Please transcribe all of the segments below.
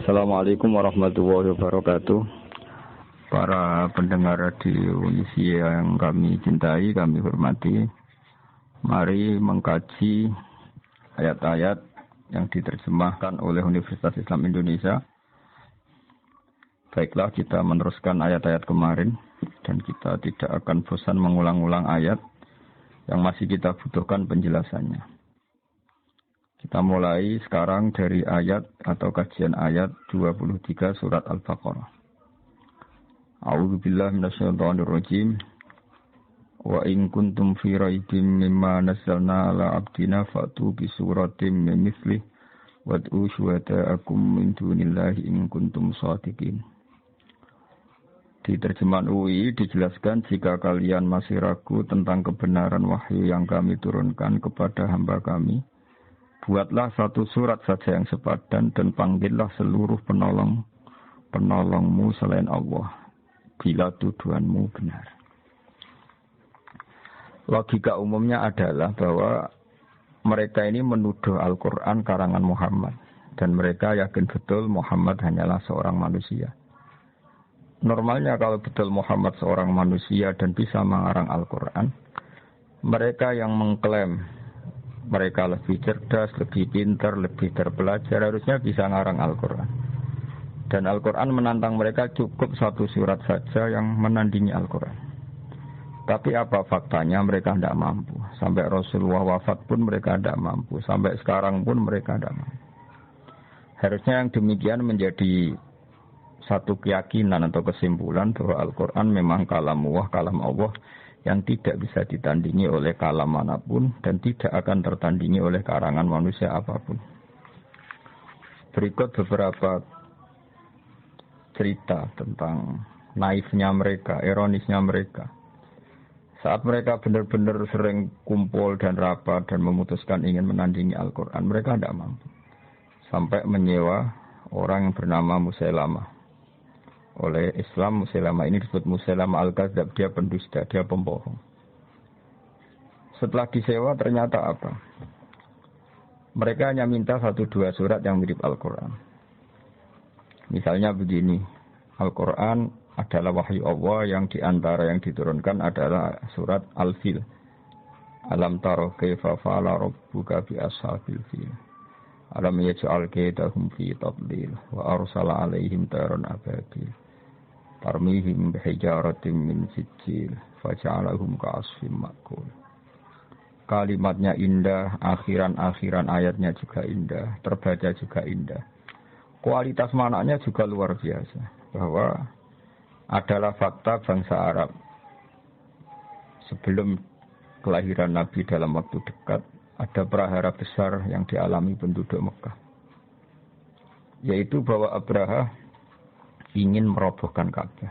Assalamualaikum warahmatullahi wabarakatuh. Para pendengar radio Indonesia yang kami cintai, kami hormati. Mari mengkaji ayat-ayat yang diterjemahkan oleh Universitas Islam Indonesia. Baiklah, kita meneruskan ayat-ayat kemarin dan kita tidak akan bosan mengulang-ulang ayat yang masih kita butuhkan penjelasannya. Kita mulai sekarang dari ayat atau kajian ayat 23 surat Al-Baqarah. A'udzubillahi minasyaitonirrajim. Wa in kuntum fi raibin mimma nazzalna ala abdina fa'tu bi suratin min mithlih wad'u syuhada'akum min dunillahi in kuntum shadiqin. Di terjemahan UI dijelaskan jika kalian masih ragu tentang kebenaran wahyu yang kami turunkan kepada hamba kami, buatlah satu surat saja yang sepadan dan panggillah seluruh penolongmu selain Allah, bila tuduhanmu benar. Logika umumnya adalah bahwa mereka ini menuduh Al-Quran karangan Muhammad, dan mereka yakin betul Muhammad hanyalah seorang manusia. Normalnya kalau betul Muhammad seorang manusia dan bisa mengarang Al-Quran, mereka yang mengklaim mereka lebih cerdas, lebih pintar, lebih terpelajar, harusnya bisa ngarang Al-Quran. Dan Al-Quran menantang mereka cukup satu surat saja yang menandingi Al-Quran. Tapi apa faktanya? Mereka tidak mampu. Sampai Rasulullah wafat pun mereka tidak mampu. Sampai sekarang pun mereka tidak mampu. Harusnya yang demikian menjadi satu keyakinan atau kesimpulan bahwa Al-Quran memang kalam Allah yang tidak bisa ditandingi oleh kalam manapun dan tidak akan tertandingi oleh karangan manusia apapun. Berikut beberapa cerita tentang naifnya mereka, ironisnya mereka. Saat mereka benar-benar sering kumpul dan rapat dan memutuskan ingin menandingi Al-Quran, mereka tidak mampu. Sampai menyewa orang yang bernama Musailamah. Oleh Islam, Musailamah ini disebut Musailamah Al-Kadzab, dia pendusta, dia pembohong. Setelah disewa ternyata apa? Mereka hanya minta 1-2 surat yang mirip Al-Quran. Misalnya begini, Al-Quran adalah wahyu Allah yang diantara yang diturunkan adalah surat Al-Fil. Alam taro kaifa fa'ala rabbuka bi ashabil fil. Alam yaj'al kaidahum fi tadlil wa arsala alaihim tayran ababil. Tarmihim bihijaratin min sijil faja'alahum ka'asfim ma'kul. Kalimatnya indah, akhiran ayatnya juga indah, terbaca juga indah. Kualitas maknanya juga luar biasa, bahwa adalah fakta bangsa Arab sebelum kelahiran Nabi dalam waktu dekat, ada prahara besar yang dialami penduduk Mekah, yaitu bahwa Abraha ingin merobohkan Ka'bah.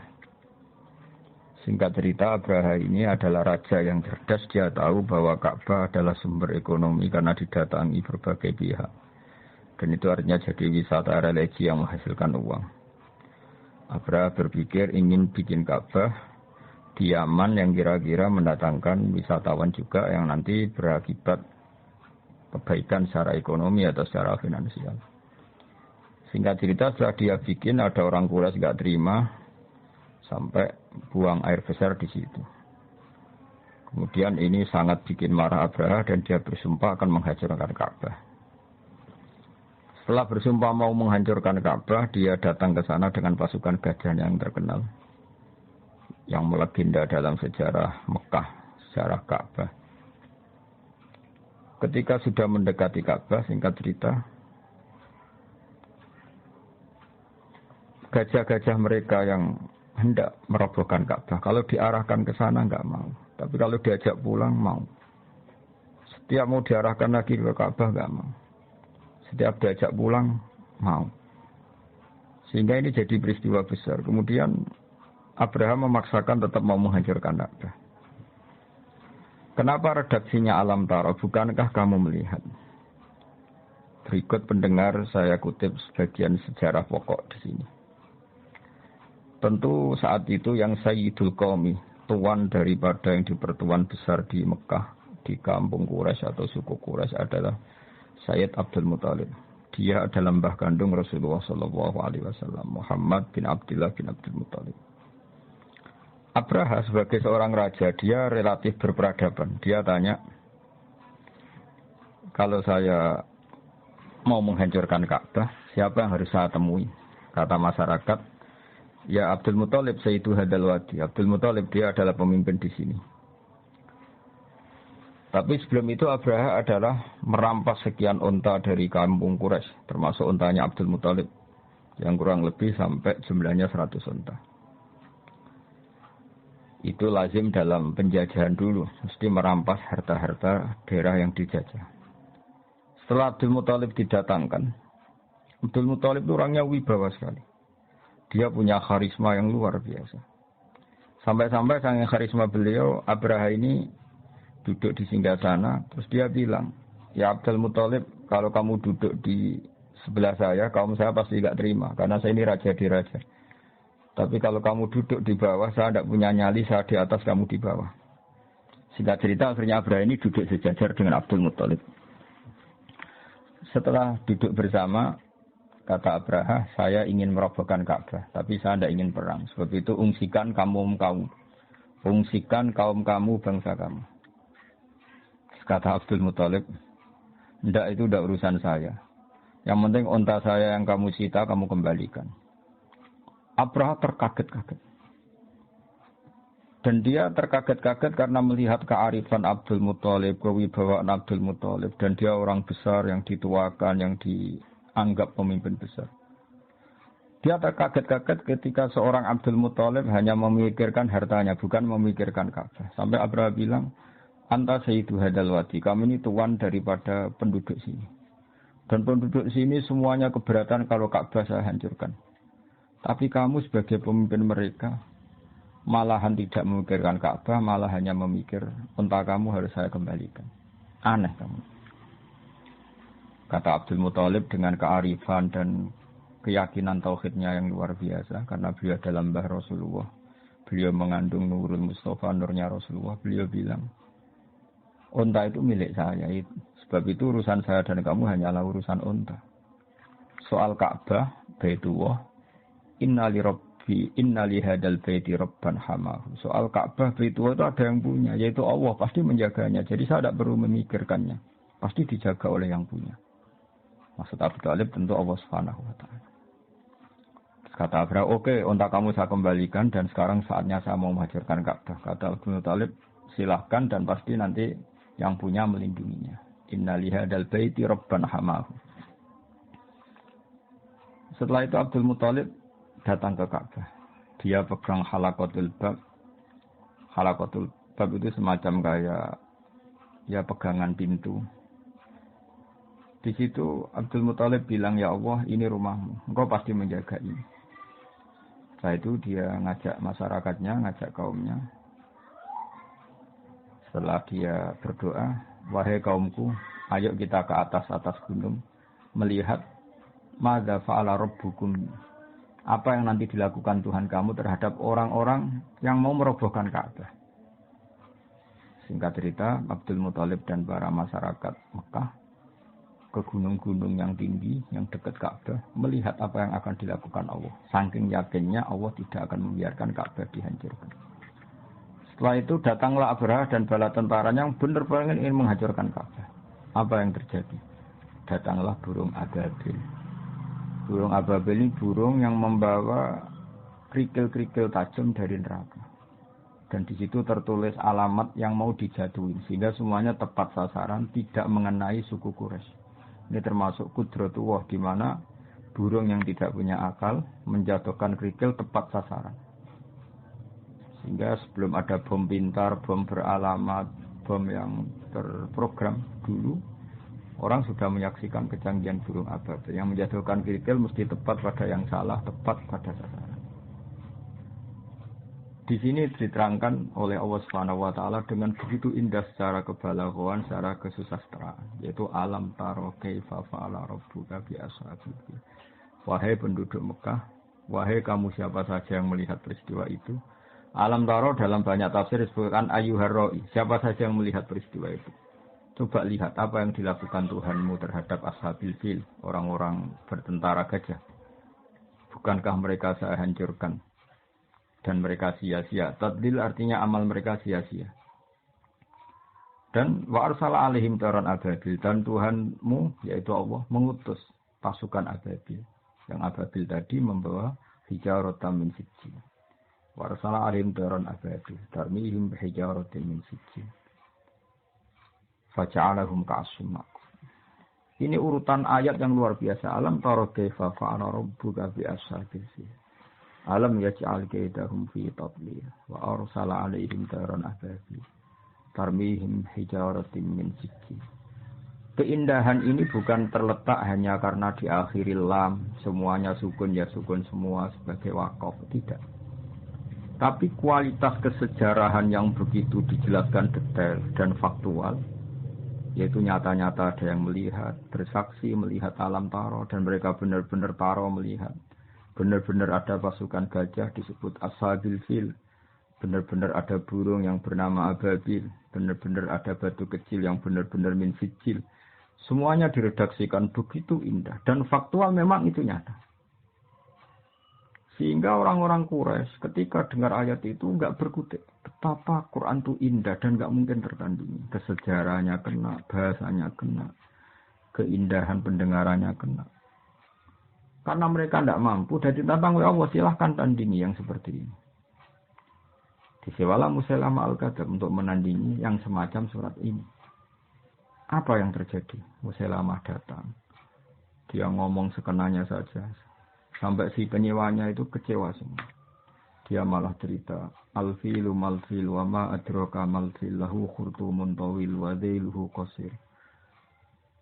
Singkat cerita, Abraha ini adalah raja yang cerdas. Dia tahu bahwa Ka'bah adalah sumber ekonomi karena didatangi berbagai pihak. Dan itu artinya jadi wisata religi yang menghasilkan uang. Abraha berpikir ingin bikin Ka'bah di Yaman yang kira-kira mendatangkan wisatawan juga yang nanti berakibat kebaikan secara ekonomi atau secara finansial. Singkat cerita, setelah dia bikin, ada orang Quraisy nggak terima, sampai buang air besar di situ. Kemudian ini sangat bikin marah Abraha dan dia bersumpah akan menghancurkan Ka'bah. Setelah bersumpah mau menghancurkan Ka'bah, dia datang ke sana dengan pasukan gajah yang terkenal, yang melegenda dalam sejarah Mekah, sejarah Ka'bah. Ketika sudah mendekati Ka'bah, singkat cerita, gajah-gajah mereka yang hendak merobohkan Ka'bah, kalau diarahkan ke sana enggak mau. Tapi kalau diajak pulang, mau. Setiap mau diarahkan lagi ke Ka'bah, enggak mau. Setiap diajak pulang, mau. Sehingga ini jadi peristiwa besar. Kemudian Abraham memaksakan tetap mau menghancurkan Ka'bah. Kenapa redaksinya alam taro? Bukankah kamu melihat? Berikut pendengar saya kutip sebagian sejarah pokok di sini. Tentu saat itu yang Sayyidul Qaumi, tuan daripada yang dipertuan besar di Mekah, di kampung Quraisy atau suku Quraisy adalah Sayyid Abdul Muthalib. Dia adalah mbah kandung Rasulullah Shallallahu Alaihi Wasallam, Muhammad bin Abdullah bin Abdul Muthalib. Abraha sebagai seorang raja, dia relatif berperadaban. Dia tanya, kalau saya mau menghancurkan Ka'bah, siapa yang harus saya temui? Kata masyarakat, ya Abdul Muthalib Sayyidu Hadal Wadi. Abdul Muthalib dia adalah pemimpin di sini. Tapi sebelum itu Abraha adalah merampas sekian unta dari kampung Quraisy, termasuk untanya Abdul Muthalib yang kurang lebih sampai jumlahnya 100 unta. Itu lazim dalam penjajahan dulu, mesti merampas harta-harta daerah yang dijajah. Setelah Abdul Muthalib didatangkan, Abdul Muthalib itu orangnya wibawa sekali. Dia punya karisma yang luar biasa. Sampai-sampai saking karisma beliau, Abraha ini duduk di singgasana, terus dia bilang, ya Abdul Muthalib, kalau kamu duduk di sebelah saya, kaum saya pasti tidak terima, karena saya ini raja di raja. Tapi kalau kamu duduk di bawah, saya tidak punya nyali, saya di atas, kamu di bawah. Singkat cerita, akhirnya Abraha ini duduk sejajar dengan Abdul Muthalib. Setelah duduk bersama, kata Abraha, saya ingin merobohkan Ka'bah, tapi saya tidak ingin perang. Sebab itu ungsikan kaum kamu, ungsikan kaum kamu, bangsa kamu. Kata Abdul Muthalib, ndak itu ndak urusan saya. Yang penting unta saya yang kamu sita, kamu kembalikan. Abraha terkaget-kaget. Dan dia terkaget-kaget karena melihat kearifan Abdul Muthalib, kewibawaan Abdul Muthalib. Dan dia orang besar yang dituakan, yang dianggap pemimpin besar. Dia terkaget-kaget ketika seorang Abdul Muthalib hanya memikirkan hartanya, bukan memikirkan Ka'bah. Sampai Abraha bilang, Anta Sayyidu Hadal Wadi, kami ini tuan daripada penduduk sini. Dan penduduk sini semuanya keberatan kalau Ka'bah saya hancurkan. Tapi kamu sebagai pemimpin mereka, malahan tidak memikirkan Ka'bah, malah hanya memikir, unta kamu harus saya kembalikan. Aneh kamu. Kata Abdul Muthalib dengan kearifan dan keyakinan tauhidnya yang luar biasa. Karena beliau adalah mbah Rasulullah. Beliau mengandung Nurul Mustafa, nurnya Rasulullah. Beliau bilang, unta itu milik saya, sebab itu urusan saya dan kamu hanyalah urusan unta. Soal Ka'bah, Baitullah, innali hadal baiti rabban hamahu. Soal Ka'bah, Baitullah itu ada yang punya, yaitu Allah, pasti menjaganya. Jadi saya tidak perlu memikirkannya, pasti dijaga oleh yang punya. Maksud Abu Thalib tentu Allah Subhanahu wa Ta'ala. Kata Abraha, oke, unta kamu saya kembalikan dan sekarang saatnya saya mau menghancurkan Ka'bah. Kata Abu Thalib, silahkan dan pasti nanti yang punya melindunginya. Inna lihadal baiti rabban hamahu. Setelah itu Abdul Muthalib datang ke Ka'bah. Dia pegang halaqatul bab. Halaqatul bab itu semacam kayak ya pegangan pintu. Di situ Abdul Muthalib bilang, ya Allah, ini rumahmu, engkau pasti menjaga ini. Setelah itu dia ngajak masyarakatnya, ngajak kaumnya. Setelah dia berdoa, wahai kaumku, ayo kita ke atas gunung, melihat madza fa'ala rabbukum, apa yang nanti dilakukan Tuhan kamu terhadap orang-orang yang mau merobohkan Ka'bah. Singkat cerita, Abdul Muthalib dan para masyarakat Mekah ke gunung-gunung yang tinggi, yang dekat Ka'bah, melihat apa yang akan dilakukan Allah. Saking yakinnya Allah tidak akan membiarkan Ka'bah dihancurkan. Setelah itu datanglah Abraha dan bala tentaranya yang benar-benar ingin menghancurkan Ka'bah. Apa yang terjadi? Datanglah burung ababil. Burung ababil ini burung yang membawa kerikil-kerikil tajam dari neraka. Dan di situ tertulis alamat yang mau dijatuhin, sehingga semuanya tepat sasaran, tidak mengenai suku Quraisy. Ini termasuk Qudratullah, di mana burung yang tidak punya akal menjatuhkan kerikil tepat sasaran. Sehingga sebelum ada bom pintar, bom beralamat, bom yang terprogram dulu, orang sudah menyaksikan kecanggihan burung ababil. Yang menjatuhkan kerikil mesti tepat pada yang salah, tepat pada sasaran. Di sini diterangkan oleh Allah Subhanahu wa Ta'ala dengan begitu indah secara kebalaghaan, secara kesusastraan, yaitu alam taro kaifa fa'ala rabbuka bi ashabil fil. Wahai penduduk Mekah, wahai kamu siapa saja yang melihat peristiwa itu. Alam taro dalam banyak tafsir disebutkan ayyuhar ra'i, siapa saja yang melihat peristiwa itu. Coba lihat apa yang dilakukan Tuhanmu terhadap ashabil fil, orang-orang bertentara gajah. Bukankah mereka saya hancurkan dan mereka sia-sia? Tadlil artinya amal mereka sia-sia. Dan wa arsala alaihim taran ababil, dan Tuhanmu yaitu Allah mengutus pasukan ababil. Yang ababil tadi membawa hijaratan min sijil. Wa arsala alaihim taran ababil, tarmihim bihijaratin min sijil. Faja'alahum ka'asfin ma'kul. Ini urutan ayat yang luar biasa. Alam tara kaifa fa'ala rabbuka bi ashabil fil. Alam yaj'al kaidahum fi tadlil wa arsala 'alaihim tayran ababil tarmihim hijaratin min sijil. Keindahan ini bukan terletak hanya karena diakhiri lam, semuanya sukun ya sukun semua sebagai waqaf, tidak. Tapi kualitas kesejarahan yang begitu dijelaskan detail dan faktual, yaitu nyata-nyata ada yang melihat, bersaksi melihat alam taro, dan mereka benar-benar taro melihat. Benar-benar ada pasukan gajah disebut ashabil fil. Benar-benar ada burung yang bernama ababil. Benar-benar ada batu kecil yang benar-benar min sijil. Semuanya diredaksikan begitu indah. Dan faktual memang itu nyata. Sehingga orang-orang Quraisy ketika dengar ayat itu enggak berkutik. Betapa Quran itu indah dan enggak mungkin tertandingi. Kesejarahnya kena, bahasanya kena, keindahan pendengarannya kena. Karena mereka tidak mampu, dan ditantang oleh Allah, silahkan tandingi yang seperti ini. Disewalah Musailamah Al-Kadzdzab untuk menandingi yang semacam surat ini. Apa yang terjadi? Musailamah datang. Dia ngomong sekenanya saja. Sampai si penyewanya itu kecewa semua. Dia malah cerita, Al-filu mal-fil wa ma adroka mal-fil lahu khurtumun tawil wa dhailuhu qasir.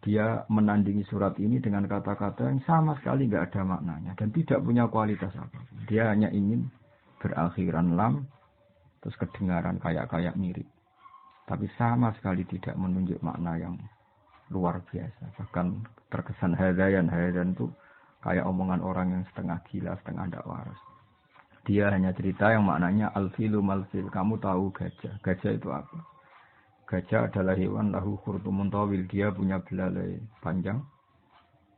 Dia menandingi surat ini dengan kata-kata yang sama sekali tidak ada maknanya dan tidak punya kualitas apapun. Dia hanya ingin berakhiran lam, terus kedengaran kayak mirip. Tapi sama sekali tidak menunjuk makna yang luar biasa. Bahkan terkesan hadayan itu kayak omongan orang yang setengah gila, setengah tidak waras. Dia hanya cerita yang maknanya al-filu mal-fil. Kamu tahu gajah. Gajah itu apa? Gajah adalah hewan lahu khurtumun tawil. Dia punya belalai panjang.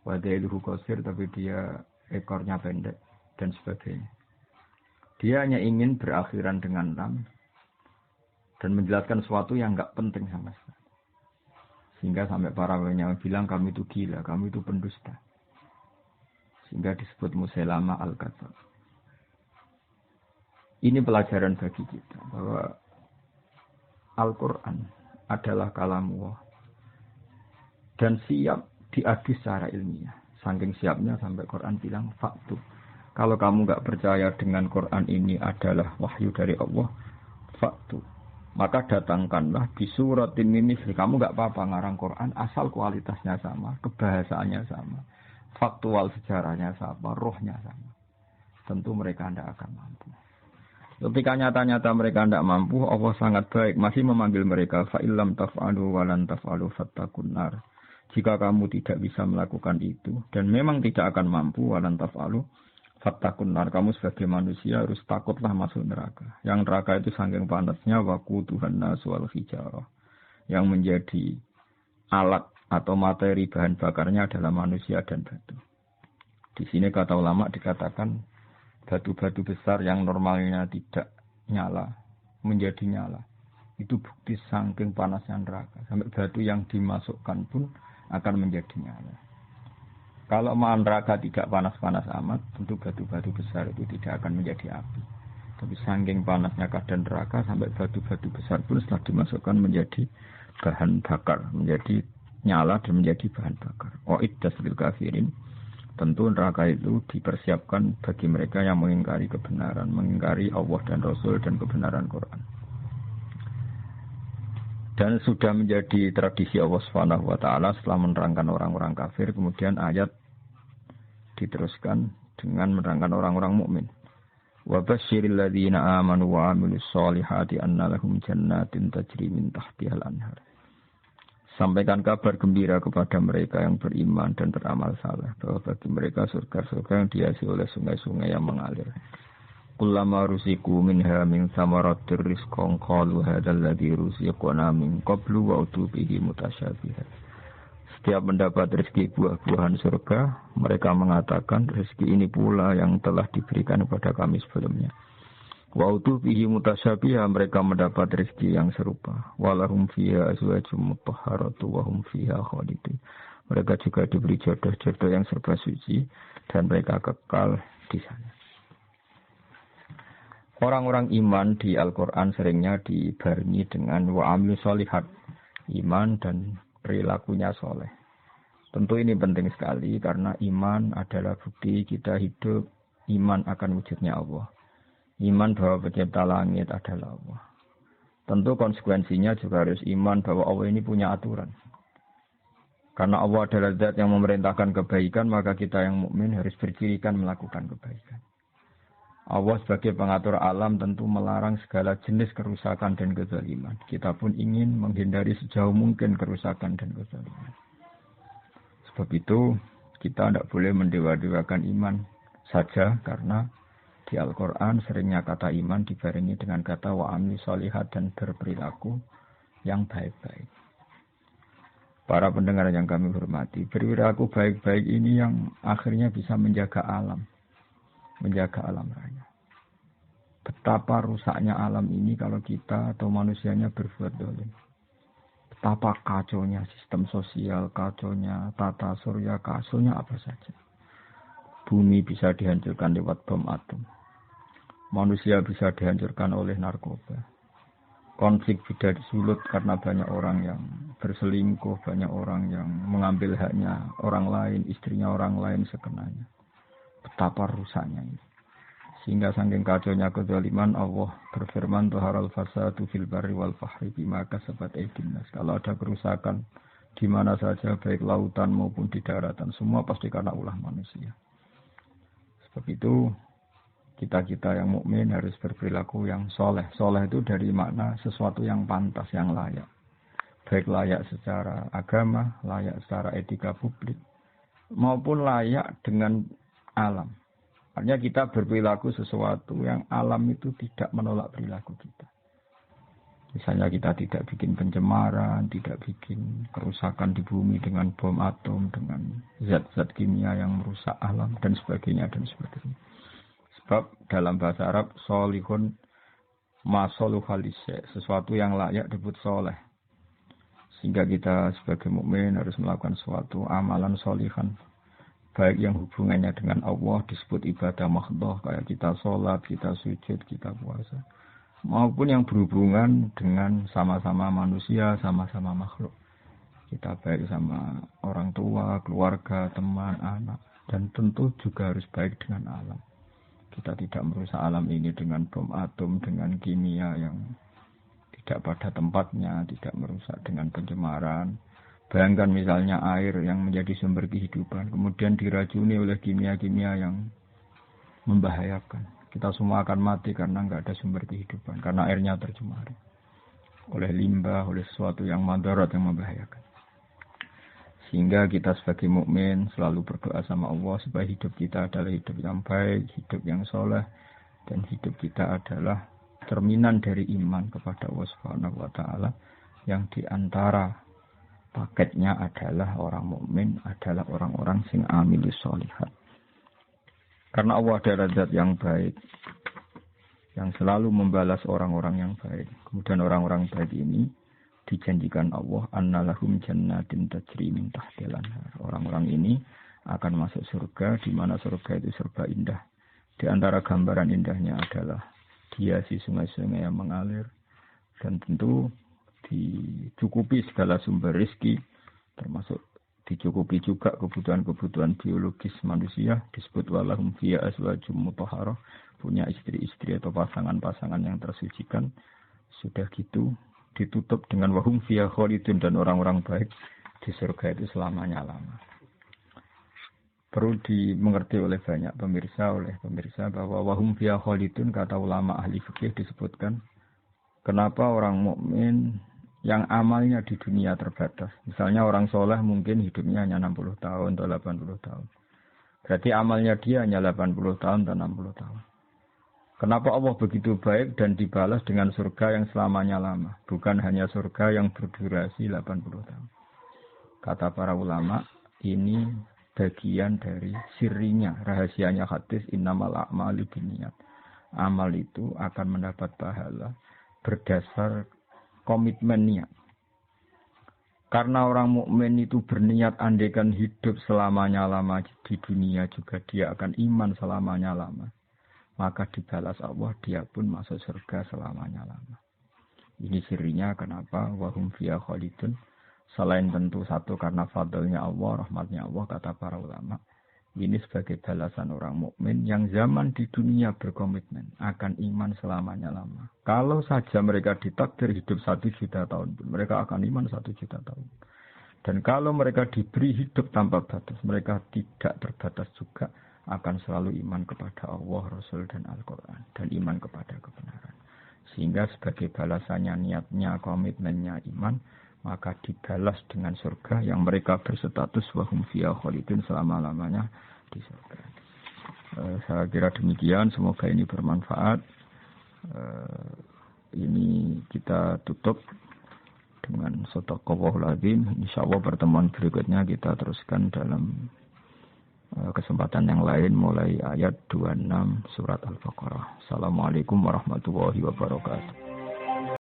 Wadailuhu qasir, tapi dia ekornya pendek. Dan sebagainya. Dia hanya ingin berakhiran dengan lam. Dan menjelaskan sesuatu yang enggak penting sama sekali. Sehingga sampai para ulama bilang kami itu gila, kami itu pendusta. Sehingga disebut Musailamah Al-Kadzdzab. Ini pelajaran bagi kita bahwa Al-Quran adalah kalamullah dan siap diadu secara ilmiah. Saking siapnya sampai Quran bilang faktu. Kalau kamu enggak percaya dengan Quran ini adalah wahyu dari Allah, faktu. Maka datangkanlah di suratin ini. Kamu enggak apa-apa ngarang Quran asal kualitasnya sama, kebahasaannya sama, faktual sejarahnya sama, rohnya sama. Tentu mereka tidak akan mampu. Ketika nyata-nyata mereka tidak mampu, Allah sangat baik masih memanggil mereka fa'illam taf'alu walan taf'alu fattakun nar. Jika kamu tidak bisa melakukan itu dan memang tidak akan mampu walan taf'alu fattakun nar, kamu sebagai manusia harus takutlah masuk neraka. Yang neraka itu saking panasnya waquduhan nas wal hijarah. Yang menjadi alat atau materi bahan bakarnya adalah manusia dan batu. Di sini kata ulama dikatakan batu-batu besar yang normalnya tidak nyala menjadi nyala. Itu bukti saking panasnya neraka. Sampai batu yang dimasukkan pun akan menjadi nyala. Kalau neraka tidak panas-panas amat, tentu batu-batu besar itu tidak akan menjadi api. Tapi saking panasnya keadaan neraka sampai batu-batu besar pun setelah dimasukkan menjadi bahan bakar, menjadi nyala dan menjadi bahan bakar. Uiddat lil kafirin. Tentu neraka itu dipersiapkan bagi mereka yang mengingkari kebenaran, mengingkari Allah dan Rasul dan kebenaran Quran. Dan sudah menjadi tradisi Allah Subhanahu wa taala setelah menerangkan orang-orang kafir, kemudian ayat diteruskan dengan menerangkan orang-orang mukmin. Wa basyiril ladzina amanu wa 'amilus solihati anna lahum jannatin tajri min tahtihal anhar. Sampaikan kabar gembira kepada mereka yang beriman dan beramal saleh bahwa bagi mereka surga-surga yang dihiasi oleh sungai-sungai yang mengalir. Kullama rusiku minha min samaratir rizqan qalu hadzal ladzi rusiqna min qablu wa utubihi mutasyabihan. Setiap mendapat rezeki buah-buahan surga, mereka mengatakan rezeki ini pula yang telah diberikan kepada kami sebelumnya. Wa utubihi mutasyabihan, mereka mendapat rezeki yang serupa. Walahum fiha azwajum mutahharatu wa hum fiha khalidun. Mereka juga diberi jodoh-jodoh yang serba suci dan mereka kekal di sana. Orang-orang iman di Al-Quran seringnya dibarengi dengan wa'amil sholihat, iman dan perilakunya soleh. Tentu ini penting sekali karena iman adalah bukti kita hidup, iman akan wujudnya Allah. Iman bahwa pencipta langit adalah Allah. Tentu konsekuensinya juga harus iman bahwa Allah ini punya aturan. Karena Allah adalah zat yang memerintahkan kebaikan, maka kita yang mukmin harus bercirikan melakukan kebaikan. Allah sebagai pengatur alam tentu melarang segala jenis kerusakan dan kezaliman. Kita pun ingin menghindari sejauh mungkin kerusakan dan kezaliman. Sebab itu kita tidak boleh mendewa-dewakan iman saja karena di Al-Quran seringnya kata iman dibarengi dengan kata wa'amil sholihat dan berperilaku yang baik-baik. Para pendengar yang kami hormati, berperilaku baik-baik ini yang akhirnya bisa menjaga alam raya. Betapa rusaknya alam ini kalau kita atau manusianya berbuat dolim. Betapa kacaunya sistem sosial, kacaunya tata surya, kacaunya apa saja. Bumi bisa dihancurkan lewat bom atom. Manusia bisa dihancurkan oleh narkoba. Konflik bisa disulut karena banyak orang yang berselingkuh, banyak orang yang mengambil haknya orang lain, istrinya orang lain sekenanya. Betapa rusaknya ini. Sehingga saking kacaunya kezaliman, Allah berfirman tuharal fasadu fil barri wal bahri bima kasabat aydin nas. Kalau ada kerusakan di mana saja baik lautan maupun di daratan, semua pasti karena ulah manusia. Sebab itu kita yang mukmin harus berperilaku yang soleh. Soleh itu dari makna sesuatu yang pantas, yang layak. Baik layak secara agama, layak secara etika publik, maupun layak dengan alam. Artinya kita berperilaku sesuatu yang alam itu tidak menolak perilaku kita. Misalnya kita tidak bikin pencemaran, tidak bikin kerusakan di bumi dengan bom atom, dengan zat-zat kimia yang merusak alam dan sebagainya dan sebagainya. Sebab dalam bahasa Arab solihun masoluhalise, sesuatu yang layak disebut soleh. Sehingga kita sebagai mukmin harus melakukan suatu amalan solihan. Baik yang hubungannya dengan Allah disebut ibadah mahdhah, kayak kita sholat, kita sujud, kita puasa. Maupun yang berhubungan dengan sama-sama manusia, sama-sama makhluk. Kita baik sama orang tua, keluarga, teman, anak. Dan tentu juga harus baik dengan alam. Kita tidak merusak alam ini dengan bom atom, dengan kimia yang tidak pada tempatnya, tidak merusak dengan pencemaran. Bayangkan misalnya air yang menjadi sumber kehidupan, kemudian diracuni oleh kimia-kimia yang membahayakan. Kita semua akan mati karena nggak ada sumber kehidupan, karena airnya tercemari oleh limbah, oleh sesuatu yang madarat yang membahayakan. Sehingga kita sebagai mukmin selalu berdoa sama Allah supaya hidup kita adalah hidup yang baik, hidup yang soleh, dan hidup kita adalah cerminan dari iman kepada Allah Subhanahu wa Ta'ala, yang diantara paketnya adalah orang mukmin adalah orang-orang sing amilus sholihat. Karena Allah adalah zat yang baik, yang selalu membalas orang-orang yang baik. Kemudian orang-orang baik ini dijanjikan Allah annalahum jannatin tajri min tahtil anhar. Orang-orang ini akan masuk surga, di mana surga itu serba indah. Di antara gambaran indahnya adalah hiasi sungai-sungai yang mengalir, dan tentu dicukupi segala sumber rezeki, termasuk dicukupi juga kebutuhan-kebutuhan biologis manusia. Disebut walahum fiha azwajum mutahharah, punya istri-istri atau pasangan-pasangan yang tersucikan. Sudah gitu ditutup dengan wahum fiha khalidun, dan orang-orang baik di surga itu selamanya-lama. Perlu dimengerti oleh banyak pemirsa bahwa wahum fiha khalidun, kata ulama ahli fikih disebutkan kenapa orang mukmin yang amalnya di dunia terbatas. Misalnya orang soleh mungkin hidupnya hanya 60 tahun atau 80 tahun. Berarti amalnya dia hanya 80 tahun atau 60 tahun. Kenapa Allah begitu baik dan dibalas dengan surga yang selamanya lama, bukan hanya surga yang berdurasi 80 tahun. Kata para ulama, ini bagian dari sirinya, rahasianya hadis innamal a'malu binniyat. Amal itu akan mendapat pahala berdasar komitmen niat. Karena orang mukmin itu berniat andaikan hidup selamanya lama di dunia juga dia akan iman selamanya lama. Maka dibalas Allah, dia pun masuk surga selamanya lama. Ini sirinya kenapa wahum fiha khalidun. Selain tentu satu karena fadlnya Allah, rahmatnya Allah, kata para ulama. Ini sebagai balasan orang mukmin yang zaman di dunia berkomitmen akan iman selamanya lama. Kalau saja mereka ditakdir hidup 1 juta tahun pun, mereka akan iman 1 juta tahun. Dan kalau mereka diberi hidup tanpa batas, mereka tidak terbatas juga akan selalu iman kepada Allah, Rasul, dan Al-Quran. Dan iman kepada kebenaran. Sehingga sebagai balasannya, niatnya, komitmennya iman, maka dibalas dengan surga yang mereka berstatus wahum fiha khalidun selama-lamanya di surga. Saya kira demikian, semoga ini bermanfaat. Ini kita tutup dengan shadaqallahul azim. Insyaallah pertemuan berikutnya kita teruskan dalam kesempatan yang lain mulai ayat 26 surat Al-Baqarah. Assalamualaikum warahmatullahi wabarakatuh.